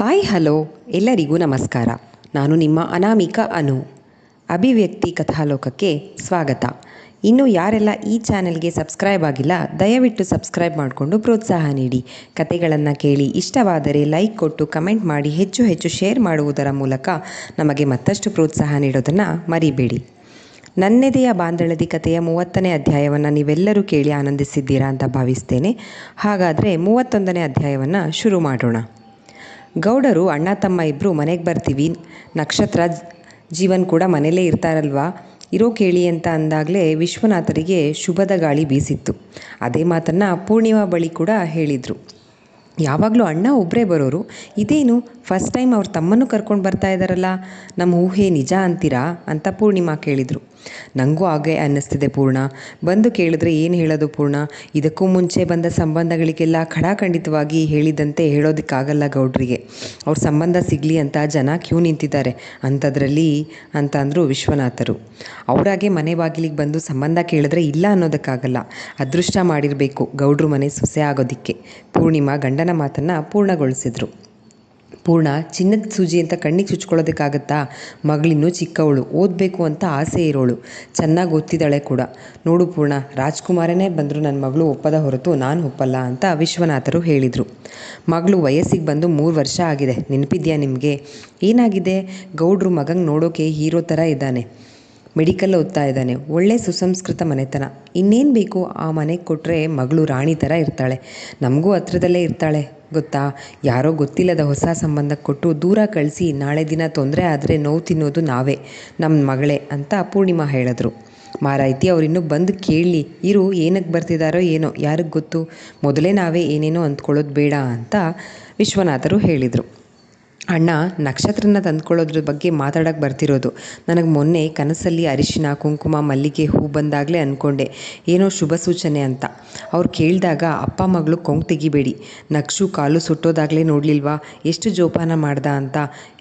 Hi hello ಎಲ್ಲರಿಗೂ ನಮಸ್ಕಾರ. ನಾನು ನಿಮ್ಮ ಅನಾಮಿಕಾ ಅನು. ಅಭಿವ್ಯಕ್ತಿ ಕಥಾಲೋಕಕ್ಕೆ ಸ್ವಾಗತ. ಇನ್ನು ಯಾರೆಲ್ಲ ಈ ಚಾನೆಲ್ಗೆ ಸಬ್ಸ್ಕ್ರೈಬ್ ಆಗಿಲ್ಲ, ದಯವಿಟ್ಟು ಸಬ್ಸ್ಕ್ರೈಬ್ ಮಾಡಿಕೊಂಡು ಪ್ರೋತ್ಸಾಹ ನೀಡಿ. ಕತೆಗಳನ್ನು ಕೇಳಿ ಇಷ್ಟವಾದರೆ ಲೈಕ್ ಕೊಟ್ಟು ಕಮೆಂಟ್ ಮಾಡಿ ಹೆಚ್ಚು ಹೆಚ್ಚು ಶೇರ್ ಮಾಡುವುದರ ಮೂಲಕ ನಮಗೆ ಮತ್ತಷ್ಟು ಪ್ರೋತ್ಸಾಹ ನೀಡೋದನ್ನು ಮರಿಬೇಡಿ. ನನ್ನೆದೆಯ ಬಾಂಧಳದಿ ಕಥೆಯ 30ನೇ ಅಧ್ಯಾಯವನ್ನು ನೀವೆಲ್ಲರೂ ಕೇಳಿ ಆನಂದಿಸಿದ್ದೀರಾ ಅಂತ ಭಾವಿಸ್ತೇನೆ. ಹಾಗಾದರೆ 31ನೇ ಅಧ್ಯಾಯವನ್ನು ಶುರು ಮಾಡೋಣ. ಗೌಡರು ಅಣ್ಣ ತಮ್ಮ ಇಬ್ಬರು ಮನೆಗೆ ಬರ್ತೀವಿ, ನಕ್ಷತ್ರ ಜೀವನ್ ಕೂಡ ಮನೇಲೇ ಇರ್ತಾರಲ್ವಾ, ಇರೋ ಕೇಳಿ ಅಂತ ಅಂದಾಗಲೇ ವಿಶ್ವನಾಥರಿಗೆ ಶುಭದ ಗಾಳಿ ಬೀಸಿತ್ತು. ಅದೇ ಮಾತನ್ನು ಪೂರ್ಣಿಮಾ ಬಳಿ ಕೂಡ ಹೇಳಿದರು. ಯಾವಾಗಲೂ ಅಣ್ಣ ಒಬ್ಬರೇ ಬರೋರು, ಇದೇನು ಫಸ್ಟ್ ಟೈಮ್ ಅವ್ರ ತಮ್ಮನ್ನು ಕರ್ಕೊಂಡು ಬರ್ತಾ ಇದ್ದಾರಲ್ಲ, ನಮ್ಮ ಊಹೆ ನಿಜ ಅಂತೀರಾ ಅಂತ ಪೂರ್ಣಿಮಾ ಕೇಳಿದರು. ನನಗೂ ಹಾಗೆ ಅನ್ನಿಸ್ತಿದೆ ಪೂರ್ಣ. ಬಂದು ಕೇಳಿದ್ರೆ ಏನು ಹೇಳೋದು ಪೂರ್ಣ, ಇದಕ್ಕೂ ಮುಂಚೆ ಬಂದ ಸಂಬಂಧಗಳಿಗೆಲ್ಲ ಖಡಾಖಂಡಿತವಾಗಿ ಹೇಳಿದಂತೆ ಹೇಳೋದಕ್ಕಾಗಲ್ಲ ಗೌಡ್ರಿಗೆ. ಅವ್ರ ಸಂಬಂಧ ಸಿಗಲಿ ಅಂತ ಜನ ಕ್ಯೂ ನಿಂತಿದ್ದಾರೆ ಅಂಥದ್ರಲ್ಲಿ ಅಂತ ಅಂದರು ವಿಶ್ವನಾಥರು. ಅವರಾಗೆ ಮನೆ ಬಾಗಿಲಿಗೆ ಬಂದು ಸಂಬಂಧ ಕೇಳಿದ್ರೆ ಇಲ್ಲ ಅನ್ನೋದಕ್ಕಾಗಲ್ಲ, ಅದೃಷ್ಟ ಮಾಡಿರಬೇಕು ಗೌಡ್ರು ಮನೆ ಸೊಸೆ ಆಗೋದಕ್ಕೆ. ಪೂರ್ಣಿಮಾ ಗಂಡನ ಮಾತನ್ನು ಪೂರ್ಣಗೊಳಿಸಿದರು. ಪೂರ್ಣ ಚಿನ್ನದ ಸೂಜಿ ಅಂತ ಕಣ್ಣಿಗೆ ಚುಚ್ಕೊಳ್ಳೋದಕ್ಕಾಗತ್ತಾ? ಮಗಳಿನ್ನೂ ಚಿಕ್ಕವಳು, ಓದಬೇಕು ಅಂತ ಆಸೆ ಇರೋಳು, ಚೆನ್ನಾಗಿ ಓದ್ತಿದ್ದಾಳೆ ಕೂಡ. ನೋಡು ಪೂರ್ಣ, ರಾಜ್ಕುಮಾರನೇ ಬಂದರೂ ನನ್ನ ಮಗಳು ಒಪ್ಪದ ಹೊರತು ನಾನು ಒಪ್ಪಲ್ಲ ಅಂತ ವಿಶ್ವನಾಥರು ಹೇಳಿದರು. ಮಗಳು ವಯಸ್ಸಿಗೆ ಬಂದು 3 ವರ್ಷ ಆಗಿದೆ, ನೆನಪಿದೆಯಾ ನಿಮಗೆ? ಏನಾಗಿದೆ? ಗೌಡ್ರು ಮಗಂಗೆ ನೋಡೋಕೆ ಹೀರೋ ಥರ ಇದ್ದಾನೆ, ಮೆಡಿಕಲ್ ಓದ್ತಾ ಇದ್ದಾನೆ, ಒಳ್ಳೆ ಸುಸಂಸ್ಕೃತ ಮನೆತನ. ಇನ್ನೇನು ಬೇಕು? ಆ ಮನೆಗೆ ಕೊಟ್ಟರೆ ಮಗಳು ರಾಣಿ ಥರ ಇರ್ತಾಳೆ, ನಮಗೂ ಹತ್ರದಲ್ಲೇ ಇರ್ತಾಳೆ ಗೊತ್ತಾ. ಯಾರೋ ಗೊತ್ತಿಲ್ಲದ ಹೊಸ ಸಂಬಂಧಕ್ಕೆ ಕೊಟ್ಟು ದೂರ ಕಳಿಸಿ ನಾಳೆ ದಿನ ತೊಂದರೆ ಆದರೆ ನೋವು ತಿನ್ನೋದು ನಾವೇ, ನಮ್ಮ ಮಗಳೇ ಅಂತ ಪೂರ್ಣಿಮಾ ಹೇಳಿದ್ರು. ಮಾರಾಯ್ತಿ, ಅವರಿನ್ನೂ ಬಂದು ಕೇಳಲಿ ಇರು, ಏನಕ್ಕೆ ಬರ್ತಿದ್ದಾರೋ ಏನೋ ಯಾರಿಗೆ ಗೊತ್ತು, ಮೊದಲೇ ನಾವೇ ಏನೇನೋ ಅಂದ್ಕೊಳ್ಳೋದು ಬೇಡ ಅಂತ ವಿಶ್ವನಾಥರು ಹೇಳಿದರು. ಅಣ್ಣ, ನಕ್ಷತ್ರನ ತಂದ್ಕೊಳ್ಳೋದ್ರ ಬಗ್ಗೆ ಮಾತಾಡೋಕ್ಕೆ ಬರ್ತಿರೋದು. ನನಗೆ ಮೊನ್ನೆ ಕನಸಲ್ಲಿ ಅರಿಶಿನ ಕುಂಕುಮ ಮಲ್ಲಿಗೆ ಹೂ ಬಂದಾಗಲೇ ಅಂದ್ಕೊಂಡೆ ಏನೋ ಶುಭ ಸೂಚನೆ ಅಂತ. ಅವ್ರು ಕೇಳಿದಾಗ ಅಪ್ಪ ಮಗಳು ಕೊಂಕು ತೆಗಿಬೇಡಿ, ನಕ್ಷು ಕಾಲು ಸುಟ್ಟೋದಾಗಲೇ ನೋಡಲಿಲ್ವಾ ಎಷ್ಟು ಜೋಪಾನ ಮಾಡ್ದ ಅಂತ.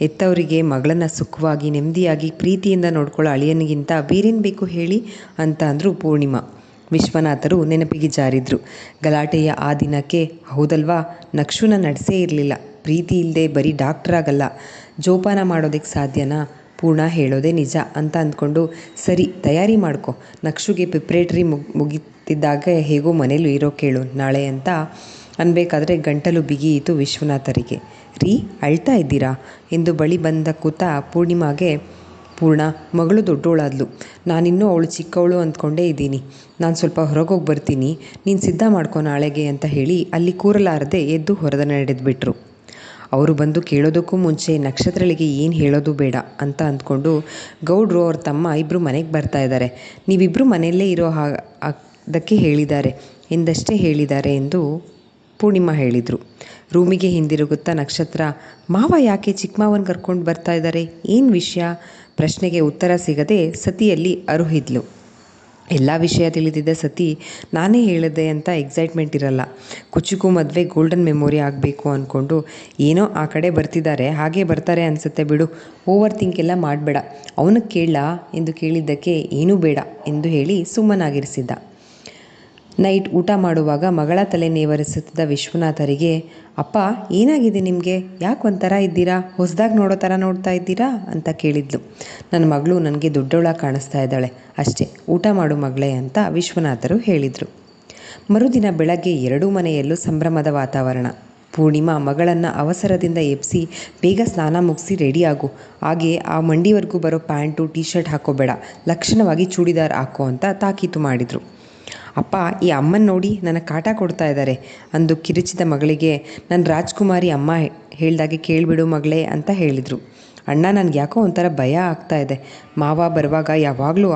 ಎತ್ತವರಿಗೆ ಮಗಳನ್ನು ಸುಖವಾಗಿ ನೆಮ್ಮದಿಯಾಗಿ ಪ್ರೀತಿಯಿಂದ ನೋಡ್ಕೊಳ್ಳೋ ಅಳಿಯನಿಗಿಂತ ಬೇರೇನು ಬೇಕು ಹೇಳಿ ಅಂತ ಅಂದರು ಪೂರ್ಣಿಮಾ. ವಿಶ್ವನಾಥರು ನೆನಪಿಗೆ ಜಾರಿದ್ರು. ಗಲಾಟೆಯ ಆ ದಿನಕ್ಕೆ ಹೌದಲ್ವಾ, ನಕ್ಷುನ ನಡೆಸೇ ಇರಲಿಲ್ಲ. ಪ್ರೀತಿ ಇಲ್ಲದೆ ಬರೀ ಡಾಕ್ಟರ್ ಆಗಲ್ಲ, ಜೋಪಾನ ಮಾಡೋದಕ್ಕೆ ಸಾಧ್ಯನಾ? ಪೂರ್ಣ ಹೇಳೋದೇ ನಿಜ ಅಂತ ಅಂದ್ಕೊಂಡು, ಸರಿ ತಯಾರಿ ಮಾಡ್ಕೊ, ನಕ್ಷುಗೆ ಪ್ರಿಪ್ರೇಟ್ರಿ ಮುಗಿತಿದ್ದಾಗ ಹೇಗೋ ಮನೇಲೂ ಇರೋ ಕೇಳು ನಾಳೆ ಅಂತ ಅನ್ಬೇಕಾದ್ರೆ ಗಂಟಲು ಬಿಗಿಯಿತು ವಿಶ್ವನಾಥರಿಗೆ. ರೀ, ಅಳ್ತಾ ಇದ್ದೀರಾ ಎಂದು ಬಳಿ ಬಂದ ಕೂತ ಪೂರ್ಣಿಮಾಗೆ, ಪೂರ್ಣ, ಮಗಳು ದೊಡ್ಡೋಳಾದ್ಲು, ನಾನಿನ್ನೂ ಅವಳು ಚಿಕ್ಕವಳು ಅಂದ್ಕೊಂಡೇ ಇದ್ದೀನಿ, ನಾನು ಸ್ವಲ್ಪ ಹೊರಗೋಗಿ ಬರ್ತೀನಿ, ನೀನು ಸಿದ್ಧ ಮಾಡ್ಕೊ ನಾಳೆಗೆ ಅಂತ ಹೇಳಿ ಅಲ್ಲಿ ಕೂರಲಾರದೆ ಎದ್ದು ಹೊರದ ನಡೆದ್ಬಿಟ್ರು. ಅವರು ಬಂದು ಕೇಳೋದಕ್ಕೂ ಮುಂಚೆ ನಕ್ಷತ್ರಳಿಗೆ ಏನು ಹೇಳೋದು ಬೇಡ ಅಂತ ಅಂದ್ಕೊಂಡು, ಗೌಡ್ರು ಅವ್ರ ತಮ್ಮ ಇಬ್ಬರು ಮನೆಗೆ ಬರ್ತಾ ಇದ್ದಾರೆ, ನೀವಿಬ್ಬರು ಮನೆಯಲ್ಲೇ ಇರೋ ಅದಕ್ಕೆ ಹೇಳಿದ್ದಾರೆ ಎಂದಷ್ಟೇ ಹೇಳಿದ್ದಾರೆ ಎಂದು ಪೂರ್ಣಿಮಾ ಹೇಳಿದರು. ರೂಮಿಗೆ ಹಿಂದಿರುಗುತ್ತಾ ನಕ್ಷತ್ರ, ಮಾವ ಯಾಕೆ ಚಿಕ್ಕ ಮಾವನ ಕರ್ಕೊಂಡು ಬರ್ತಾ ಇದ್ದಾರೆ, ಏನು ವಿಷಯ? ಪ್ರಶ್ನೆಗೆ ಉತ್ತರ ಸಿಗದೆ ಸತಿಯಲ್ಲಿ ಅರುಹಿದ್ಲು. ಎಲ್ಲ ವಿಷಯ ತಿಳಿದಿದ್ದ ಸತಿ, ನಾನೇ ಹೇಳಿದೆ ಅಂತ ಎಕ್ಸೈಟ್ಮೆಂಟ್ ಇರಲ್ಲ, ಕುಚುಕು ಮದುವೆ ಗೋಲ್ಡನ್ ಮೆಮೊರಿ ಆಗಬೇಕು ಅಂದ್ಕೊಂಡು, ಏನೋ ಆ ಕಡೆ ಬರ್ತಿದ್ದಾರೆ ಹಾಗೆ ಬರ್ತಾರೆ ಅನಿಸುತ್ತೆ ಬಿಡು, ಓವರ್ ಥಿಂಕ್ ಎಲ್ಲ ಮಾಡಬೇಡ, ಅವನಿಗೆ ಕೇಳಲಾ ಎಂದು ಕೇಳಿದ್ದಕ್ಕೆ ಏನೂ ಬೇಡ ಎಂದು ಹೇಳಿ ಸುಮ್ಮನಾಗಿರಿಸಿದ್ದ. ನೈಟ್ ಊಟ ಮಾಡುವಾಗ ಮಗಳ ತಲೆ ನೇವರಿಸುತ್ತಿದ್ದ ವಿಶ್ವನಾಥರಿಗೆ, ಅಪ್ಪ ಏನಾಗಿದೆ ನಿಮಗೆ, ಯಾಕೆ ಒಂಥರ ಇದ್ದೀರಾ, ಹೊಸದಾಗಿ ನೋಡೋ ಥರ ನೋಡ್ತಾ ಇದ್ದೀರಾ ಅಂತ ಕೇಳಿದ್ಲು. ನನ್ನ ಮಗಳು ನನಗೆ ದೊಡ್ಡವಳ ಕಾಣಿಸ್ತಾ ಇದ್ದಾಳೆ ಅಷ್ಟೇ, ಊಟ ಮಾಡು ಮಗಳೇ ಅಂತ ವಿಶ್ವನಾಥರು ಹೇಳಿದರು. ಮರುದಿನ ಬೆಳಗ್ಗೆ ಎರಡೂ ಮನೆಯಲ್ಲೂ ಸಂಭ್ರಮದ ವಾತಾವರಣ. ಪೂರ್ಣಿಮಾ ಮಗಳನ್ನು ಅವಸರದಿಂದ ಎಬ್ಬಿಸಿ, ಬೇಗ ಸ್ನಾನ ಮುಗಿಸಿ ರೆಡಿ ಆಗು, ಹಾಗೆ ಆ ಮಂಡಿವರೆಗೂ ಬರೋ ಪ್ಯಾಂಟು ಟೀ ಶರ್ಟ್ ಹಾಕೋಬೇಡ, ಲಕ್ಷಣವಾಗಿ ಚೂಡಿದಾರ್ ಹಾಕೋ ಅಂತ ತಾಕೀತು ಮಾಡಿದರು. ಅಪ್ಪ, ಈ ಅಮ್ಮನ ನೋಡಿ ನನಗೆ ಕಾಟ ಕೊಡ್ತಾ ಇದ್ದಾರೆ ಅಂದು ಕಿರಿಚಿದ ಮಗಳಿಗೆ, ನನ್ನ ರಾಜ್ಕುಮಾರಿ ಅಮ್ಮ ಹೇಳ್ದಾಗೆ ಕೇಳಿಬಿಡು ಮಗಳೇ ಅಂತ ಹೇಳಿದರು. ಅಣ್ಣ, ನನಗೆ ಯಾಕೋ ಒಂಥರ ಭಯ ಆಗ್ತಾ ಇದೆ, ಮಾವ ಬರುವಾಗ ಯಾವಾಗಲೂ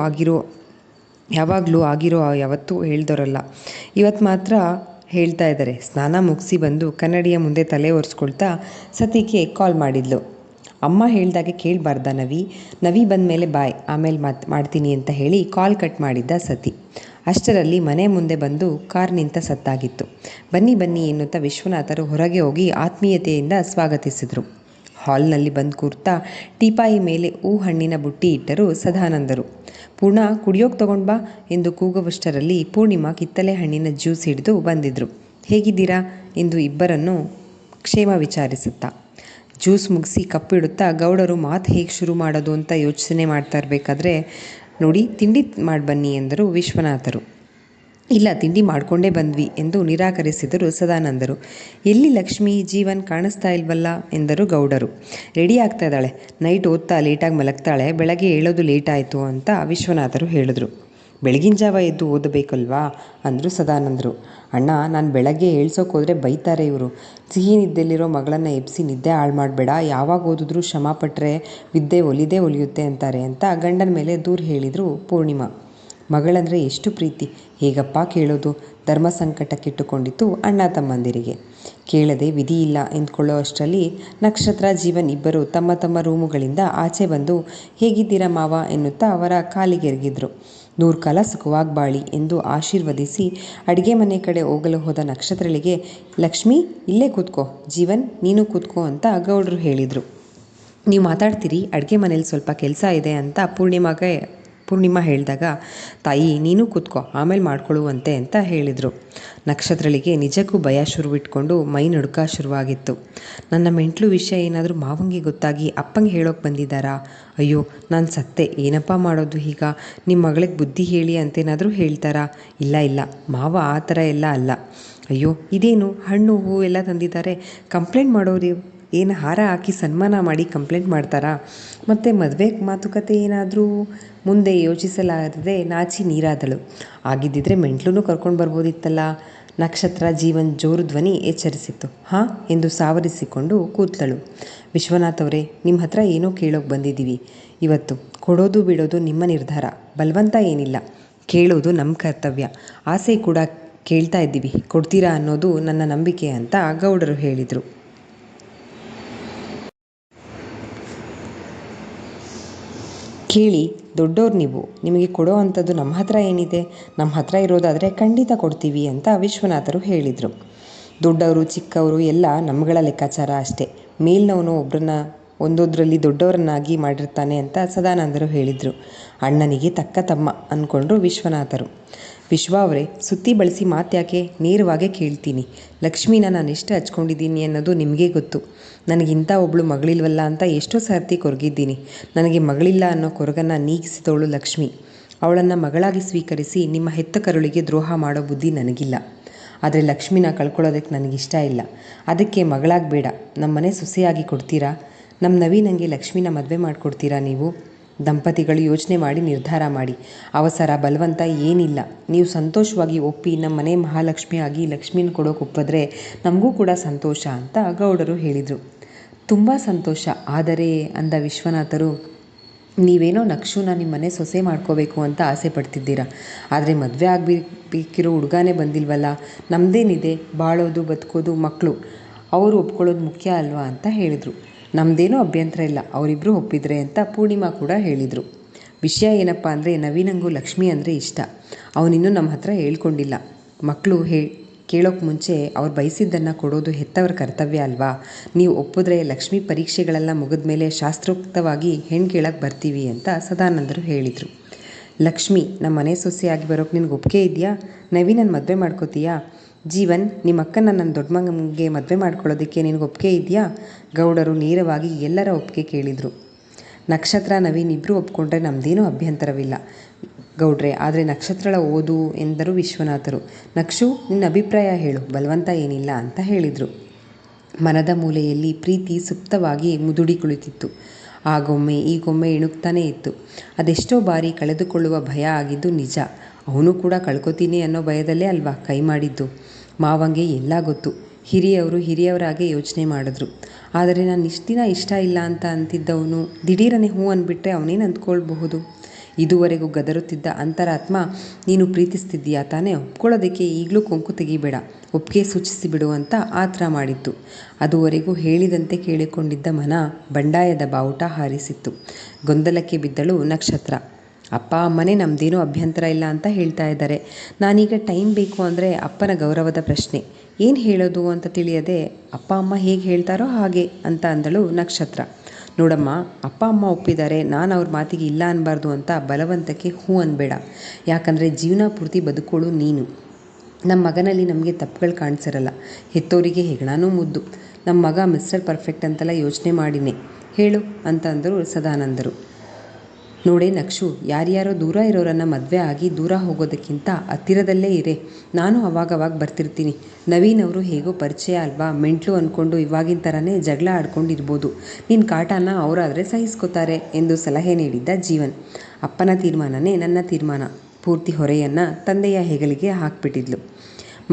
ಆಗಿರೋ ಯಾವತ್ತೂ ಹೇಳ್ದೋರಲ್ಲ, ಇವತ್ತು ಮಾತ್ರ ಹೇಳ್ತಾ ಇದ್ದಾರೆ. ಸ್ನಾನ ಮುಗಿಸಿ ಬಂದು ಕನ್ನಡಿಯ ಮುಂದೆ ತಲೆ ಒರೆಸ್ಕೊಳ್ತಾ ಸತಿಗೆ ಕಾಲ್ ಮಾಡಿದ್ಲು. ಅಮ್ಮ ಹೇಳ್ದಾಗೆ ಕೇಳಬಾರ್ದ ನವಿ ಬಂದ ಮೇಲೆ ಬಾಯ್, ಆಮೇಲೆ ಮಾಡ್ತೀನಿ ಅಂತ ಹೇಳಿ ಕಾಲ್ ಕಟ್ ಮಾಡಿದ್ದ ಸತಿ. ಅಷ್ಟರಲ್ಲಿ ಮನೆ ಮುಂದೆ ಬಂದು ಕಾರ್ ನಿಂತ ಸತ್ತಾಗಿತ್ತು. ಬನ್ನಿ ಬನ್ನಿ ಎನ್ನುತ್ತಾ ವಿಶ್ವನಾಥರು ಹೊರಗೆ ಹೋಗಿ ಆತ್ಮೀಯತೆಯಿಂದ ಸ್ವಾಗತಿಸಿದರು. ಹಾಲ್ನಲ್ಲಿ ಬಂದು ಕೂರ್ತಾ ಟೀಪಾಯಿ ಮೇಲೆ ಹಣ್ಣಿನ ಬುಟ್ಟಿ ಇಟ್ಟರು ಸದಾನಂದರು. ಪೂರ್ಣ, ಕುಡಿಯೋಕೆ ತಗೊಂಡು ಬಾ ಎಂದು ಕೂಗುವಷ್ಟರಲ್ಲಿ ಪೂರ್ಣಿಮಾ ಕಿತ್ತಲೆ ಹಣ್ಣಿನ ಜ್ಯೂಸ್ ಹಿಡಿದು ಬಂದಿದ್ರು. ಹೇಗಿದ್ದೀರಾ ಎಂದು ಇಬ್ಬರನ್ನು ಕ್ಷೇಮ ವಿಚಾರಿಸುತ್ತಾ. ಜ್ಯೂಸ್ ಮುಗಿಸಿ ಕಪ್ಪಿಡುತ್ತಾ ಗೌಡರು ಮಾತು ಹೇಗೆ ಶುರು ಮಾಡೋದು ಅಂತ ಯೋಚನೆ ಮಾಡ್ತಾ ಇರಬೇಕಾದ್ರೆ, ನೋಡಿ ತಿಂಡಿ ಮಾಡಿ ಬನ್ನಿ ಎಂದರು ವಿಶ್ವನಾಥರು. ಇಲ್ಲ, ತಿಂಡಿ ಮಾಡಿಕೊಂಡೇ ಬಂದ್ವಿ ಎಂದು ನಿರಾಕರಿಸಿದರು ಸದಾನಂದರು. ಎಲ್ಲಿ ಲಕ್ಷ್ಮಿ, ಜೀವನ್ ಕಾಣಿಸ್ತಾ ಇಲ್ವಲ್ಲ ಎಂದರು ಗೌಡರು. ರೆಡಿ ಆಗ್ತಾ ಇದ್ದಾಳೆ, ನೈಟ್ ಓದ್ತಾ ಲೇಟಾಗಿ ಮಲಗ್ತಾಳೆ, ಬೆಳಗ್ಗೆ ಹೇಳೋದು ಲೇಟ್ ಆಯಿತು ಅಂತ ವಿಶ್ವನಾಥರು ಹೇಳಿದ್ರು. ಬೆಳಗಿನ ಜಾವ ಎದ್ದು ಓದಬೇಕಲ್ವಾ ಅಂದರು ಸದಾನಂದರು. ಅಣ್ಣ, ನಾನು ಬೆಳಗ್ಗೆ ಹೋದರೆ ಬೈತಾರೆ ಇವರು. ಸಿಹಿ ನಿದ್ದೆಯಲ್ಲಿರೋ ಮಗಳನ್ನು ಎಬ್ಬಿಸಿ ನಿದ್ದೆ ಹಾಳು ಮಾಡಬೇಡ, ಯಾವಾಗ ಓದಿದ್ರೂ ಶ್ರಮ ಪಟ್ಟರೆ ವಿದ್ಯೆ ಒಲಿಯುತ್ತೆ ಅಂತಾರೆ ಅಂತ ಗಂಡನ ಮೇಲೆ ದೂರು ಹೇಳಿದರು ಪೂರ್ಣಿಮಾ. ಮಗಳಂದರೆ ಎಷ್ಟು ಪ್ರೀತಿ, ಹೇಗಪ್ಪ ಕೇಳೋದು? ಧರ್ಮ ಸಂಕಟಕ್ಕಿಟ್ಟುಕೊಂಡಿತ್ತು ಅಣ್ಣ ತಮ್ಮಂದಿರಿಗೆ. ಕೇಳದೆ ವಿಧಿ ಇಲ್ಲ ಎಂದ್ಕೊಳ್ಳೋ ಅಷ್ಟರಲ್ಲಿ ನಕ್ಷತ್ರ, ಜೀವನ್ ಇಬ್ಬರು ತಮ್ಮ ತಮ್ಮ ರೂಮುಗಳಿಂದ ಆಚೆ ಬಂದು ಹೇಗಿದ್ದೀರಾ ಮಾವ ಎನ್ನುತ್ತಾ ಅವರ ಕಾಲಿಗೆರಗಿದ್ರು. 100 ಕಾಲ ಸುಖವಾಗಿ ಬಾಳಿ ಎಂದು ಆಶೀರ್ವದಿಸಿ ಅಡುಗೆ ಮನೆ ಕಡೆ ಹೋಗಲು ಹೋದ ನಕ್ಷತ್ರಳಿಗೆ, ಲಕ್ಷ್ಮಿ ಇಲ್ಲೇ ಕೂತ್ಕೋ, ಜೀವನ್ ನೀನು ಕೂತ್ಕೋ ಅಂತ ಗೌಡರು ಹೇಳಿದರು. ನೀವು ಮಾತಾಡ್ತೀರಿ, ಅಡುಗೆ ಮನೇಲಿ ಸ್ವಲ್ಪ ಕೆಲಸ ಇದೆ ಅಂತ ಪೂರ್ಣಿಮಾ ಹೇಳಿದಾಗ, ತಾಯಿ ನೀನು ಕೂತ್ಕೋ, ಆಮೇಲೆ ಮಾಡ್ಕೊಳ್ಳುವಂತೆ ಅಂತ ಹೇಳಿದರು. ನಕ್ಷತ್ರಳಿಗೆ ನಿಜಕ್ಕೂ ಭಯ ಶುರುವಿಟ್ಕೊಂಡು ಮೈ ನಡುಕ ಶುರುವಾಗಿತ್ತು. ನನ್ನ ಮೆಂಟ್ಲು ವಿಷಯ ಏನಾದರೂ ಮಾವಂಗೆ ಗೊತ್ತಾಗಿ ಅಪ್ಪಂಗೆ ಹೇಳೋಕೆ ಬಂದಿದ್ದಾರಾ? ಅಯ್ಯೋ, ನಾನು ಸತ್ತೆ, ಏನಪ್ಪ ಮಾಡೋದು ಈಗ? ನಿಮ್ಮ ಮಗಳಿಗೆ ಬುದ್ಧಿ ಹೇಳಿ ಅಂತೇನಾದರೂ ಹೇಳ್ತಾರಾ? ಇಲ್ಲ, ಮಾವ ಆ ಥರ ಎಲ್ಲ ಅಲ್ಲ. ಅಯ್ಯೋ, ಇದೇನು ಹಣ್ಣು ಹೂವು ಎಲ್ಲ ತಂದಿದ್ದಾರೆ, ಕಂಪ್ಲೇಂಟ್ ಮಾಡೋರು ಏನು ಹಾರ ಹಾಕಿ ಸನ್ಮಾನ ಮಾಡಿ ಕಂಪ್ಲೇಂಟ್ ಮಾಡ್ತಾರಾ? ಮತ್ತು ಮದುವೆ ಮಾತುಕತೆ ಏನಾದರೂ ಮುಂದೆ ಯೋಚಿಸಲಾರದೆ ನಾಚಿ ನೀರಾದಳು. ಆಗಿದ್ದಿದ್ರೆ ಮೆಂಟ್ಲೂ ಕರ್ಕೊಂಡು ಬರ್ಬೋದಿತ್ತಲ್ಲ. ನಕ್ಷತ್ರ, ಜೀವನ್ ಜೋರು ಧ್ವನಿ ಎಚ್ಚರಿಸಿತ್ತು. ಹಾಂ ಎಂದು ಸಾವರಿಸಿಕೊಂಡು ಕೂತ್ಲಳು. ವಿಶ್ವನಾಥ್ ಅವರೇ, ನಿಮ್ಮ ಹತ್ರ ಏನೋ ಕೇಳೋಕೆ ಬಂದಿದ್ದೀವಿ ಇವತ್ತು. ಕೊಡೋದು ಬಿಡೋದು ನಿಮ್ಮ ನಿರ್ಧಾರ, ಬಲವಂತ ಏನಿಲ್ಲ. ಕೇಳೋದು ನಮ್ಮ ಕರ್ತವ್ಯ. ಆಸೆ ಕೂಡ ಕೇಳ್ತಾ ಇದ್ದೀವಿ, ಕೊಡ್ತೀರಾ ಅನ್ನೋದು ನನ್ನ ನಂಬಿಕೆ ಅಂತ ಗೌಡರು ಹೇಳಿದರು. ಕೇಳಿ, ದೊಡ್ಡೋರು ನೀವು, ನಿಮಗೆ ಕೊಡೋ ಅಂಥದ್ದು ನಮ್ಮ ಹತ್ರ ಏನಿದೆ? ನಮ್ಮ ಹತ್ರ ಇರೋದಾದರೆ ಖಂಡಿತ ಕೊಡ್ತೀವಿ ಅಂತ ವಿಶ್ವನಾಥರು ಹೇಳಿದರು. ದೊಡ್ಡವರು ಚಿಕ್ಕವರು ಎಲ್ಲ ನಮ್ಮಗಳ ಲೆಕ್ಕಾಚಾರ ಅಷ್ಟೇ. ಮೇಲ್ನವನು ಒಬ್ಬರನ್ನ ಒಂದೊಂದರಲ್ಲಿ ದೊಡ್ಡವರನ್ನಾಗಿ ಮಾಡಿರ್ತಾನೆ ಅಂತ ಸದಾನಂದರು ಹೇಳಿದರು. ಅಣ್ಣನಿಗೆ ತಕ್ಕ ತಮ್ಮ ಅಂದ್ಕೊಂಡ್ರು ವಿಶ್ವನಾಥರು. ವಿಶ್ವ ಅವರೇ, ಸುತ್ತಿ ಬಳಸಿ ಮಾತ್ಯಾಕೆ, ನೇರವಾಗೇ ಕೇಳ್ತೀನಿ. ಲಕ್ಷ್ಮಿನ ನಾನು ಎಷ್ಟು ಹಚ್ಕೊಂಡಿದ್ದೀನಿ ಅನ್ನೋದು ನಿಮಗೇ ಗೊತ್ತು. ನನಗಿಂತ ಒಬ್ಬಳು ಮಗಳಿಲ್ವಲ್ಲ ಅಂತ ಎಷ್ಟೋ ಸರ್ತಿ ಕೊರಗಿದ್ದೀನಿ. ನನಗೆ ಮಗಳಿಲ್ಲ ಅನ್ನೋ ಕೊರಗನ್ನು ನೀಗಿಸಿದವಳು ಲಕ್ಷ್ಮಿ. ಅವಳನ್ನು ಮಗಳಾಗಿ ಸ್ವೀಕರಿಸಿ ನಿಮ್ಮ ಹೆತ್ತ ಕರುಳಿಗೆ ದ್ರೋಹ ಮಾಡೋ ಬುದ್ಧಿ ನನಗಿಲ್ಲ. ಆದರೆ ಲಕ್ಷ್ಮಿನ ಕಳ್ಕೊಳ್ಳೋದಕ್ಕೆ ನನಗಿಷ್ಟ ಇಲ್ಲ. ಅದಕ್ಕೆ ಮಗಳಾಗಬೇಡ, ನಮ್ಮನೆ ಸೊಸೆಯಾಗಿ ಕೊಡ್ತೀರಾ? ನಮ್ಮ ನವೀನಂಗೆ ಲಕ್ಷ್ಮಿನ ಮದುವೆ ಮಾಡಿಕೊಡ್ತೀರಾ ನೀವು? ದಂಪತಿಗಳು ಯೋಚನೆ ಮಾಡಿ ನಿರ್ಧಾರ ಮಾಡಿ. ಅವಸರ ಬಲವಂತ ಏನಿಲ್ಲ. ನೀವು ಸಂತೋಷವಾಗಿ ಒಪ್ಪಿ ನಮ್ಮ ಮನೆ ಮಹಾಲಕ್ಷ್ಮಿಯಾಗಿ ಲಕ್ಷ್ಮಿನ ಕೊಡೋಕೆ ಒಪ್ಪಿದ್ರೆ ನಮಗೂ ಕೂಡ ಸಂತೋಷ ಅಂತ ಗೌಡರು ಹೇಳಿದರು. ತುಂಬ ಸಂತೋಷ. ಆದರೆ ಅಂದ ವಿಶ್ವನಾಥರು, ನೀವೇನೋ ನಕ್ಷುನ ನಿಮ್ಮ ಮನೆ ಸೊಸೆ ಮಾಡ್ಕೋಬೇಕು ಅಂತ ಆಸೆ ಪಡ್ತಿದ್ದೀರಾ. ಆದರೆ ಮದುವೆ ಆಗಬೇಕಿರೋ ಹುಡುಗಾನೇ ಬಂದಿಲ್ವಲ್ಲ. ನಮ್ಮದೇನಿದೆ, ಬಾಳೋದು ಬದುಕೋದು ಮಕ್ಕಳು, ಅವರು ಒಪ್ಕೊಳ್ಳೋದು ಮುಖ್ಯ ಅಲ್ವಾ ಅಂತ ಹೇಳಿದರು. ನಮ್ಮದೇನೂ ಅಭ್ಯಂತರ ಇಲ್ಲ, ಅವರಿಬ್ಬರು ಒಪ್ಪಿದ್ರೆ ಅಂತ ಪೂರ್ಣಿಮಾ ಕೂಡ ಹೇಳಿದರು. ವಿಷಯ ಏನಪ್ಪ ಅಂದರೆ, ನವೀನಂಗೂ ಲಕ್ಷ್ಮಿ ಅಂದರೆ ಇಷ್ಟ. ಅವನಿನ್ನೂ ನಮ್ಮ ಹತ್ರ ಹೇಳ್ಕೊಂಡಿಲ್ಲ. ಮಕ್ಕಳು ಕೇಳೋಕ್ಕೆ ಮುಂಚೆ ಅವ್ರು ಬಯಸಿದ್ದನ್ನು ಕೊಡೋದು ಹೆತ್ತವರ ಕರ್ತವ್ಯ ಅಲ್ವಾ? ನೀವು ಒಪ್ಪಿದ್ರೆ ಲಕ್ಷ್ಮಿ ಪರೀಕ್ಷೆಗಳೆಲ್ಲ ಮುಗಿದ ಮೇಲೆ ಶಾಸ್ತ್ರೋಕ್ತವಾಗಿ ಹೆಣ್ಣು ಕೇಳಕ್ಕೆ ಬರ್ತೀವಿ ಅಂತ ಸದಾನಂದರು ಹೇಳಿದರು. ಲಕ್ಷ್ಮಿ ನಮ್ಮ ಮನೆ ಸೊಸೆಯಾಗಿ ಬರೋಕ್ಕೆ ನಿನಗೆ ಒಪ್ಪಿಗೆ ಇದೆಯಾ? ನವೀನನ್ನು ಮದುವೆ ಮಾಡ್ಕೋತೀಯಾ? ಜೀವನ್, ನಿಮ್ಮ ಅಕ್ಕನ ನನ್ನ ದೊಡ್ಡ ಮಗನಿಗೆ ಮದುವೆ ಮಾಡ್ಕೊಳ್ಳೋದಕ್ಕೆ ನಿನಗೆ ಒಪ್ಪಿಗೆ ಇದೆಯಾ? ಗೌಡರು ನೇರವಾಗಿ ಎಲ್ಲರ ಒಪ್ಪಿಗೆ ಕೇಳಿದರು. ನಕ್ಷತ್ರ, ನವೀನ್ ಇಬ್ಬರು ಒಪ್ಕೊಂಡ್ರೆ ನಮ್ಮದೇನೂ ಅಭ್ಯಂತರವಿಲ್ಲ ಗೌಡ್ರೆ. ಆದರೆ ನಕ್ಷತ್ರಳ ಓದು ಎಂದರು ವಿಶ್ವನಾಥರು. ನಕ್ಷು, ನಿನ್ನ ಅಭಿಪ್ರಾಯ ಹೇಳು, ಬಲವಂತ ಏನಿಲ್ಲ ಅಂತ ಹೇಳಿದರು. ಮನದ ಮೂಲೆಯಲ್ಲಿ ಪ್ರೀತಿ ಸುಪ್ತವಾಗಿ ಮುದುಡಿ ಕುಳಿತಿತ್ತು. ಆಗೊಮ್ಮೆ ಈಗೊಮ್ಮೆ ಇಣುಕ್ತಾನೇ ಇತ್ತು. ಅದೆಷ್ಟೋ ಬಾರಿ ಕಳೆದುಕೊಳ್ಳುವ ಭಯ ಆಗಿದ್ದು ನಿಜ. ಅವನು ಕೂಡ ಕಳ್ಕೊತೀನಿ ಅನ್ನೋ ಭಯದಲ್ಲೇ ಅಲ್ವಾ ಕೈ ಮಾಡಿದ್ದು. ಮಾವಂಗೆ ಎಲ್ಲ ಗೊತ್ತು. ಹಿರಿಯವರಾಗೆ ಯೋಚನೆ ಮಾಡಿದ್ರು. ಆದರೆ ನಾನು ಇಷ್ಟು ದಿನ ಇಷ್ಟ ಇಲ್ಲ ಅಂತ ಅಂತಿದ್ದವನು ದಿಢೀರನೆ ಹೂ ಅಂದ್ಬಿಟ್ರೆ ಅವನೇನು ಅಂದ್ಕೊಳ್ಬಹುದು? ಇದುವರೆಗೂ ಗದರುತ್ತಿದ್ದ ಅಂತರಾತ್ಮ, ನೀನು ಪ್ರೀತಿಸ್ತಿದ್ದೀಯಾ ತಾನೇ, ಒಪ್ಕೊಳ್ಳೋದಕ್ಕೆ ಈಗಲೂ ಕೊಂಕು ತೆಗಿಬೇಡ, ಒಪ್ಪಿಗೆ ಸೂಚಿಸಿಬಿಡು ಅಂತ ಆತರ ಮಾಡಿತ್ತು. ಅದುವರೆಗೂ ಹೇಳಿದಂತೆ ಕೇಳಿಕೊಂಡಿದ್ದ ಮನ ಬಂಡಾಯದ ಬಾವುಟ ಹಾರಿಸಿತ್ತು. ಗೊಂದಲಕ್ಕೆ ಬಿದ್ದಳು ನಕ್ಷತ್ರ. ಅಪ್ಪ ಅಮ್ಮನೇ ನಮ್ಮದೇನೂ ಅಭ್ಯಂತರ ಇಲ್ಲ ಅಂತ ಹೇಳ್ತಾ ಇದ್ದಾರೆ. ನಾನೀಗ ಟೈಮ್ ಬೇಕು ಅಂದರೆ ಅಪ್ಪನ ಗೌರವದ ಪ್ರಶ್ನೆ. ಏನು ಹೇಳೋದು ಅಂತ ತಿಳಿಯದೆ, ಅಪ್ಪ ಅಮ್ಮ ಹೇಗೆ ಹೇಳ್ತಾರೋ ಹಾಗೆ ಅಂತ ಅಂದಳು ನಕ್ಷತ್ರ. ನೋಡಮ್ಮ, ಅಪ್ಪ ಅಮ್ಮ ಒಪ್ಪಿದ್ದಾರೆ, ನಾನು ಅವ್ರ ಮಾತಿಗೆ ಇಲ್ಲ ಅನ್ನಬಾರ್ದು ಅಂತ ಬಲವಂತಕ್ಕೆ ಹೂ ಅನ್ಬೇಡ. ಯಾಕಂದರೆ ಜೀವನ ಪೂರ್ತಿ ಬದುಕೋಳು ನೀನು. ನಮ್ಮ ಮಗನಲ್ಲಿ ನಮಗೆ ತಪ್ಪುಗಳು ಕಾಣಿಸಿರಲ್ಲ. ಹೆತ್ತೋರಿಗೆ ಹೆಗಣನೂ ಮುದ್ದು. ನಮ್ಮ ಮಗ ಮಿಸ್ಟರ್ ಪರ್ಫೆಕ್ಟ್ ಅಂತೆಲ್ಲ ಯೋಚನೆ ಮಾಡಿನೇ ಹೇಳು ಅಂತ ಅಂದರು ಸದಾನಂದರು. ನೋಡೇ ನಕ್ಷು, ಯಾರ್ಯಾರೋ ದೂರ ಇರೋರನ್ನು ಮದುವೆ ಆಗಿ ದೂರ ಹೋಗೋದಕ್ಕಿಂತ ಹತ್ತಿರದಲ್ಲೇ ಇರೇ. ನಾನು ಅವಾಗವಾಗ ಬರ್ತಿರ್ತೀನಿ. ನವೀನ್ ಅವರು ಹೇಗೋ ಪರಿಚಯ ಅಲ್ವಾ, ಮೆಂಟ್ಲು ಅಂದ್ಕೊಂಡು ಇವಾಗಿನ ಥರನೇ ಜಗಳ ಆಡ್ಕೊಂಡಿರ್ಬೋದು. ನಿನ್ನ ಕಾಟನ ಅವರಾದರೆ ಸಹಿಸ್ಕೋತಾರೆ ಎಂದು ಸಲಹೆ ನೀಡಿದ್ದ ಜೀವನ್. ಅಪ್ಪನ ತೀರ್ಮಾನನೇ ನನ್ನ ತೀರ್ಮಾನ. ಪೂರ್ತಿ ಹೊರೆಯನ್ನು ತಂದೆಯ ಹೆಗಲಿಗೆ ಹಾಕ್ಬಿಟ್ಟಿದ್ಲು.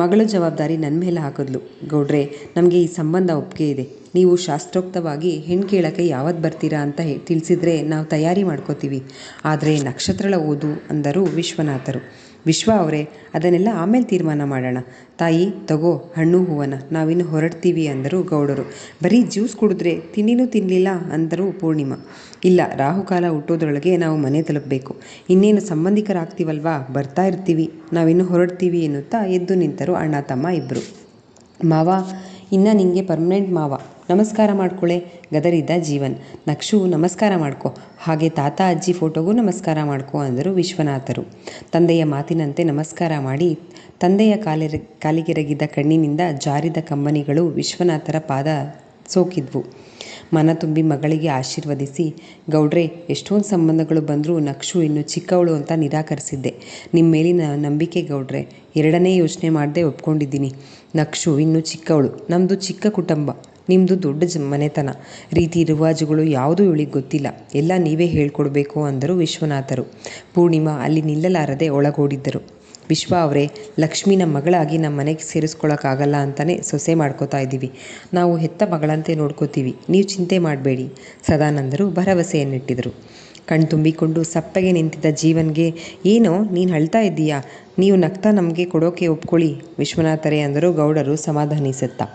ಮಗಳು ಜವಾಬ್ದಾರಿ ನನ್ನ ಮೇಲೆ ಹಾಕಿದ್ಲು. ಗೌಡ್ರೆ, ನಮಗೆ ಈ ಸಂಬಂಧ ಒಪ್ಪಿಗೆ ಇದೆ. ನೀವು ಶಾಸ್ತ್ರೋಕ್ತವಾಗಿ ಹೆಣ್ಣು ಕೇಳೋಕ್ಕೆ ಯಾವತ್ತು ಬರ್ತೀರಾ ಅಂತ ತಿಳಿಸಿದರೆ ನಾವು ತಯಾರಿ ಮಾಡ್ಕೋತೀವಿ. ಆದರೆ ನಕ್ಷತ್ರಳ ಓದು ಅಂದರು ವಿಶ್ವನಾಥರು. ವಿಶ್ವ ಅವರೇ, ಅದನ್ನೆಲ್ಲ ಆಮೇಲೆ ತೀರ್ಮಾನ ಮಾಡೋಣ. ತಾಯಿ ತಗೋ ಹಣ್ಣು ಹೂವನ, ನಾವಿನ್ನು ಹೊರಡ್ತೀವಿ ಅಂದರು ಗೌಡರು. ಬರೀ ಜ್ಯೂಸ್ ಕುಡಿದ್ರೆ ತಿಂಡಿನೂ ತಿನ್ನಲಿಲ್ಲ ಅಂದರು ಪೂರ್ಣಿಮಾ. ಇಲ್ಲ, ರಾಹುಕಾಲ ಹುಟ್ಟೋದ್ರೊಳಗೆ ನಾವು ಮನೆ ತಲುಪಬೇಕು. ಇನ್ನೇನು ಸಂಬಂಧಿಕರಾಗ್ತೀವಲ್ವಾ, ಬರ್ತಾ ಇರ್ತೀವಿ, ನಾವಿನ್ನು ಹೊರಡ್ತೀವಿ ಎನ್ನುತ್ತಾ ಎದ್ದು ನಿಂತರು ಅಣ್ಣ ತಮ್ಮ ಇಬ್ಬರು. ಮಾವ, ಇನ್ನು ನಿನಗೆ ಪರ್ಮನೆಂಟ್ ಮಾವ, ನಮಸ್ಕಾರ ಮಾಡ್ಕೊಳ್ಳೆ ಗದರಿದ್ದ ಜೀವನ್. ನಕ್ಷು, ನಮಸ್ಕಾರ ಮಾಡ್ಕೊ, ಹಾಗೆ ತಾತ ಅಜ್ಜಿ ಫೋಟೋಗೂ ನಮಸ್ಕಾರ ಮಾಡ್ಕೊ ಅಂದರು ವಿಶ್ವನಾಥರು. ತಂದೆಯ ಮಾತಿನಂತೆ ನಮಸ್ಕಾರ ಮಾಡಿ ತಂದೆಯ ಕಾಲಿಗೆರಗಿದ್ದ ಕಣ್ಣಿನಿಂದ ಜಾರಿದ ಕಂಬನಿಗಳು ವಿಶ್ವನಾಥರ ಪಾದ ಸೋಕಿದ್ವು. ಮನ ತುಂಬಿ ಮಗಳಿಗೆ ಆಶೀರ್ವದಿಸಿ, ಗೌಡ್ರೆ, ಎಷ್ಟೊಂದು ಸಂಬಂಧಗಳು ಬಂದರೂ ನಕ್ಷು ಇನ್ನು ಚಿಕ್ಕವಳು ಅಂತ ನಿರಾಕರಿಸಿದ್ದೆ. ನಿಮ್ಮ ಮೇಲಿನ ನಂಬಿಕೆ ಗೌಡ್ರೆ, ಎರಡನೇ ಯೋಚನೆ ಮಾಡದೆ ಒಪ್ಕೊಂಡಿದ್ದೀನಿ. ನಕ್ಷು ಇನ್ನೂ ಚಿಕ್ಕವಳು, ನಮ್ಮದು ಚಿಕ್ಕ ಕುಟುಂಬ, ನಿಮ್ಮದು ದೊಡ್ಡ ಮನೆತನ. ರೀತಿ ರಿವಾಜುಗಳು ಯಾವುದೂ ಇವಳಿಗೆ ಗೊತ್ತಿಲ್ಲ, ಎಲ್ಲ ನೀವೇ ಹೇಳ್ಕೊಡ್ಬೇಕು ಅಂದರು ವಿಶ್ವನಾಥರು. ಪೂರ್ಣಿಮಾ ಅಲ್ಲಿ ನಿಲ್ಲಲಾರದೆ ಒಳಗೋಡಿದ್ದರು. ವಿಶ್ವ ಅವರೇ, ಲಕ್ಷ್ಮಿನ ಮಗಳಾಗಿ ನಮ್ಮ ಮನೆಗೆ ಸೇರಿಸ್ಕೊಳ್ಳೋಕ್ಕಾಗಲ್ಲ ಅಂತಲೇ ಸೊಸೆ ಮಾಡ್ಕೋತಾ ಇದ್ದೀವಿ. ನಾವು ಹೆತ್ತ ಮಗಳಂತೆ ನೋಡ್ಕೋತೀವಿ, ನೀವು ಚಿಂತೆ ಮಾಡಬೇಡಿ ಸದಾನಂದರು ಭರವಸೆಯನ್ನಿಟ್ಟಿದರು. ಕಣ್ ತುಂಬಿಕೊಂಡು ಸಪ್ಪಗೆ ನಿಂತಿದ್ದ ಜೀವನ್ಗೆ, ಏನೋ ನೀನು ಅಳ್ತಾ ಇದ್ದೀಯಾ, ನೀವು ನಗ್ತಾ ನಮಗೆ ಕೊಡೋಕೆ ಒಪ್ಕೊಳ್ಳಿ ವಿಶ್ವನಾಥರೇ ಅಂದರು ಗೌಡರು ಸಮಾಧಾನಿಸುತ್ತಾ.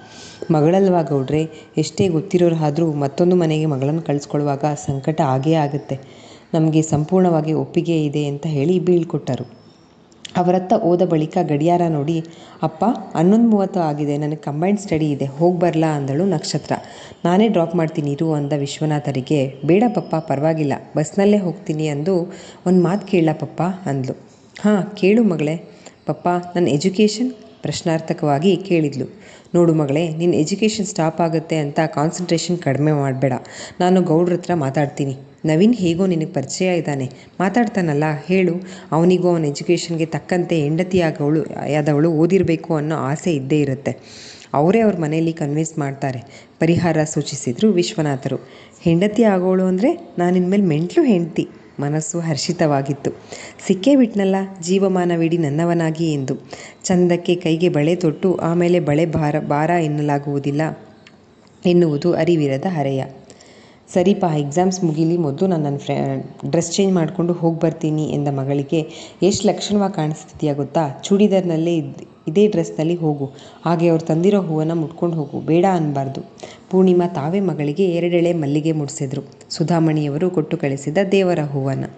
ಮಗಳಲ್ವಾ ಗೌಡ್ರೆ, ಎಷ್ಟೇ ಗೊತ್ತಿರೋರಾದರೂ ಮತ್ತೊಂದು ಮನೆಗೆ ಮಗಳನ್ನು ಕಳಿಸ್ಕೊಳ್ಳುವಾಗ ಸಂಕಟ ಆಗೇ ಆಗುತ್ತೆ. ನಮಗೆ ಸಂಪೂರ್ಣವಾಗಿ ಒಪ್ಪಿಗೆ ಇದೆ ಅಂತ ಹೇಳಿ ಬೀಳ್ಕೊಟ್ಟರು. ಅವರತ್ತ ಹೋದ ಬಳಿಕ ಗಡಿಯಾರ ನೋಡಿ, ಅಪ್ಪ 11:30 ಆಗಿದೆ, ನನಗೆ ಕಂಬೈನ್ಡ್ ಸ್ಟಡಿ ಇದೆ, ಹೋಗಿ ಬರಲಾ ಅಂದಳು ನಕ್ಷತ್ರ. ನಾನೇ ಡ್ರಾಪ್ ಮಾಡ್ತೀನಿ ಇರು ಅಂದ ವಿಶ್ವನಾಥರಿಗೆ. ಬೇಡ ಪಪ್ಪ, ಪರವಾಗಿಲ್ಲ, ಬಸ್ನಲ್ಲೇ ಹೋಗ್ತೀನಿ ಅಂದು ಒಂದು ಮಾತು ಕೇಳಲ್ಲ ಪಪ್ಪ ಅಂದ್ಲು. ಹಾಂ ಕೇಳು ಮಗಳೇ. ಪಪ್ಪ, ನನ್ನ ಎಜುಕೇಷನ್ ಪ್ರಶ್ನಾರ್ಥಕವಾಗಿ ಕೇಳಿದ್ಲು. ನೋಡು ಮಗಳೇ, ನಿನ್ನ ಎಜುಕೇಷನ್ ಸ್ಟಾಪ್ ಆಗುತ್ತೆ ಅಂತ ಕಾನ್ಸಂಟ್ರೇಷನ್ ಕಡಿಮೆ ಮಾಡಬೇಡ. ನಾನು ಗೌಡ್ರ ಹತ್ರ ಮಾತಾಡ್ತೀನಿ. ನವೀನ್ ಹೇಗೋ ನಿನಗೆ ಪರಿಚಯ ಇದ್ದಾನೆ, ಮಾತಾಡ್ತಾನಲ್ಲ, ಹೇಳು. ಅವನಿಗೂ ಅವನ ಎಜುಕೇಷನ್ಗೆ ತಕ್ಕಂತೆ ಆದವಳು ಓದಿರಬೇಕು ಅನ್ನೋ ಆಸೆ ಇದ್ದೇ ಇರುತ್ತೆ. ಅವರೇ ಅವ್ರ ಮನೆಯಲ್ಲಿ ಕನ್ವಿನ್ಸ್ ಮಾಡ್ತಾರೆ, ಪರಿಹಾರ ಸೂಚಿಸಿದರು ವಿಶ್ವನಾಥರು. ಹೆಂಡತಿ ಆಗೋಳು ಅಂದರೆ ನಾನು ಇನ್ಮೇಲೆ ಮೆಂಟ್ಲು ಹೆಂಡತಿ. ಮನಸ್ಸು ಹರ್ಷಿತವಾಗಿತ್ತು. ಸಿಕ್ಕೇ ಬಿಟ್ನಲ್ಲ ಜೀವಮಾನವಿಡೀ ನನ್ನವನಾಗಿ ಎಂದು. ಚಂದಕ್ಕೆ ಕೈಗೆ ಬಳೆ ತೊಟ್ಟು ಆಮೇಲೆ ಬಳೆ ಭಾರ ಎನ್ನಲಾಗುವುದಿಲ್ಲ ಎನ್ನುವುದು ಅರಿವಿರದ ಹರೆಯ. ಸರಿಪ, ಎಕ್ಸಾಮ್ಸ್ ಮುಗೀಲಿ, ಮೊದಲು ನಾನು ನನ್ನ ಡ್ರೆಸ್ ಚೇಂಜ್ ಮಾಡಿಕೊಂಡು ಹೋಗಿ ಬರ್ತೀನಿ ಎಂದ ಮಗಳಿಗೆ, ಎಷ್ಟು ಲಕ್ಷಣವಾಗಿ ಕಾಣಿಸ್ತಿದ್ಯಾ ಗೊತ್ತಾ, ಚೂಡಿದಾರ್ನಲ್ಲೇ ಇದೇ ಡ್ರೆಸ್ನಲ್ಲಿ ಹೋಗು, ಹಾಗೆ ಅವ್ರು ತಂದಿರೋ ಹೂವನ್ನು ಮುಟ್ಕೊಂಡು ಹೋಗು, ಬೇಡ ಅನ್ನಬಾರ್ದು. ಪೂರ್ಣಿಮಾ ತಾವೇ ಮಗಳಿಗೆ 2 ಎಳೆ ಮಲ್ಲಿಗೆ ಮುಡಿಸಿದ್ರು, ಸುಧಾಮಣಿಯವರು ಕೊಟ್ಟು ಕಳಿಸಿದ ದೇವರ ಹೂವನ್ನು.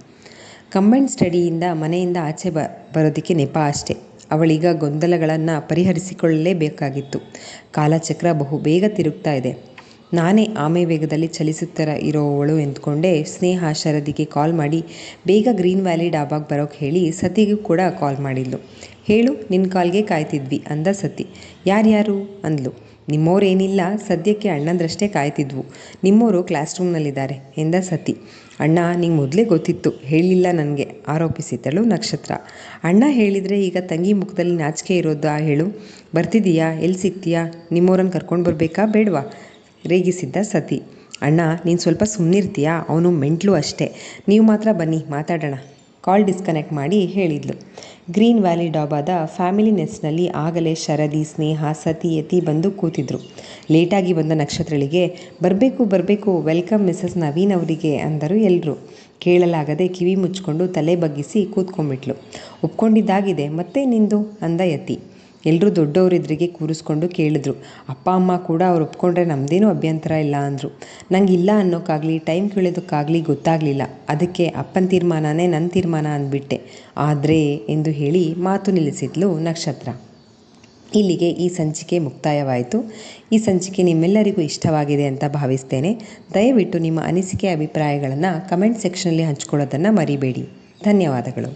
ಕಂಬೈನ್ಡ್ ಸ್ಟಡಿಯಿಂದ ಮನೆಯಿಂದ ಆಚೆ ಬರೋದಕ್ಕೆ ನೆಪ ಅಷ್ಟೆ. ಅವಳೀಗ ಗೊಂದಲಗಳನ್ನು ಪರಿಹರಿಸಿಕೊಳ್ಳಲೇಬೇಕಾಗಿತ್ತು. ಕಾಲಚಕ್ರ ಬಹು ಬೇಗ ತಿರುಗ್ತಾ ಇದೆ. ನಾನೇ ಆಮೆ ವೇಗದಲ್ಲಿ ಇರೋವಳು ಎಂದುಕೊಂಡೆ. ಸ್ನೇಹ ಶರದಿಗೆ ಕಾಲ್ ಮಾಡಿ ಬೇಗ ಗ್ರೀನ್ ವ್ಯಾಲಿ ಡಾಬಾಗೆ ಬರೋಕ್ಕೆ ಹೇಳಿ ಸತಿಗೂ ಕೂಡ ಕಾಲ್ ಮಾಡಿದ್ಲು. ಹೇಳು, ನಿನ್ನ ಕಾಲ್ಗೆ ಕಾಯ್ತಿದ್ವಿ ಅಂದ ಸತಿ. ಯಾರ್ಯಾರು ಅಂದ್ಲು. ನಿಮ್ಮೋರೇನಿಲ್ಲ, ಸದ್ಯಕ್ಕೆ ಅಣ್ಣಂದ್ರಷ್ಟೇ ಕಾಯ್ತಿದ್ವು. ನಿಮ್ಮೋರು ಕ್ಲಾಸ್ ರೂಮ್ನಲ್ಲಿದ್ದಾರೆ ಎಂದ ಸತಿ. ಅಣ್ಣ ನಿಂಗೆ ಮೊದಲೇ ಗೊತ್ತಿತ್ತು, ಹೇಳಿಲ್ಲ ನನಗೆ ಆರೋಪಿಸಿದ್ದಳು ನಕ್ಷತ್ರ. ಅಣ್ಣ ಹೇಳಿದರೆ ಈಗ ತಂಗಿ ಮುಖದಲ್ಲಿ ನಾಚಿಕೆ ಇರೋದಾ ಹೇಳು. ಬರ್ತಿದ್ದೀಯಾ, ಎಲ್ಲಿ ಸಿಗ್ತೀಯಾ, ನಿಮ್ಮೋರನ್ನು ಕರ್ಕೊಂಡು ಬರಬೇಕಾ ಬೇಡವಾ ರೇಗಿಸಿದ್ದ ಸತಿ. ಅಣ್ಣ ನೀನು ಸ್ವಲ್ಪ ಸುಮ್ಮನಿರ್ತೀಯಾ, ಅವನು ಮೆಂಟ್ಲು ಅಷ್ಟೇ, ನೀವು ಮಾತ್ರ ಬನ್ನಿ ಮಾತಾಡೋಣ. ಕಾಲ್ ಡಿಸ್ಕನೆಕ್ಟ್ ಮಾಡಿ ಹೇಳಿದ್ಲು. ಗ್ರೀನ್ ವ್ಯಾಲಿ ಡಾಬಾದ ಫ್ಯಾಮಿಲಿ ನೆಸ್ಟ್ನಲ್ಲಿ ಆಗಲೇ ಶರದಿ, ಸ್ನೇಹ, ಸತಿ, ಯತಿ ಬಂದು ಕೂತಿದ್ರು. ಲೇಟಾಗಿ ಬಂದ ನಕ್ಷತ್ರಳಿಗೆ, ಬರಬೇಕು, ವೆಲ್ಕಮ್ ಮಿಸಸ್ ನವೀನ್ ಅವರಿಗೆ ಅಂದರು ಎಲ್ಲರೂ. ಕೇಳಲಾಗದೆ ಕಿವಿ ಮುಚ್ಕೊಂಡು ತಲೆ ಬಗ್ಗಿಸಿ ಕೂತ್ಕೊಂಡ್ಬಿಟ್ಲು. ಒಪ್ಕೊಂಡಿದ್ದಾಗಿದೆ, ಮತ್ತೆ ನಿಂದು ಅಂದ ಯತಿ. ಎಲ್ಲರೂ ದೊಡ್ಡವರಿದ್ರಿಗೆ ಕೂರಿಸ್ಕೊಂಡು ಕೇಳಿದ್ರು. ಅಪ್ಪ ಅಮ್ಮ ಕೂಡ ಅವ್ರು ಒಪ್ಕೊಂಡ್ರೆ ನಮ್ಮದೇನೂ ಅಭ್ಯಂತರ ಇಲ್ಲ ಅಂದರು. ನಂಗೆ ಇಲ್ಲ ಅನ್ನೋಕ್ಕಾಗಲಿ ಟೈಮ್ ಕೇಳೋದಕ್ಕಾಗಲಿ ಗೊತ್ತಾಗಲಿಲ್ಲ. ಅದಕ್ಕೆ ಅಪ್ಪನ ತೀರ್ಮಾನನೇ ನನ್ನ ತೀರ್ಮಾನ ಅಂದ್ಬಿಟ್ಟೆ. ಆದರೆ ಎಂದು ಹೇಳಿ ಮಾತು ನಿಲ್ಲಿಸಿದ್ಲು ನಕ್ಷತ್ರ. ಇಲ್ಲಿಗೆ ಈ ಸಂಚಿಕೆ ಮುಕ್ತಾಯವಾಯಿತು. ಈ ಸಂಚಿಕೆ ನಿಮ್ಮೆಲ್ಲರಿಗೂ ಇಷ್ಟವಾಗಿದೆ ಅಂತ ಭಾವಿಸ್ತೇನೆ. ದಯವಿಟ್ಟು ನಿಮ್ಮ ಅನಿಸಿಕೆ ಅಭಿಪ್ರಾಯಗಳನ್ನು ಕಮೆಂಟ್ ಸೆಕ್ಷನಲ್ಲಿ ಹಂಚ್ಕೊಳ್ಳೋದನ್ನು ಮರಿಬೇಡಿ. ಧನ್ಯವಾದಗಳು.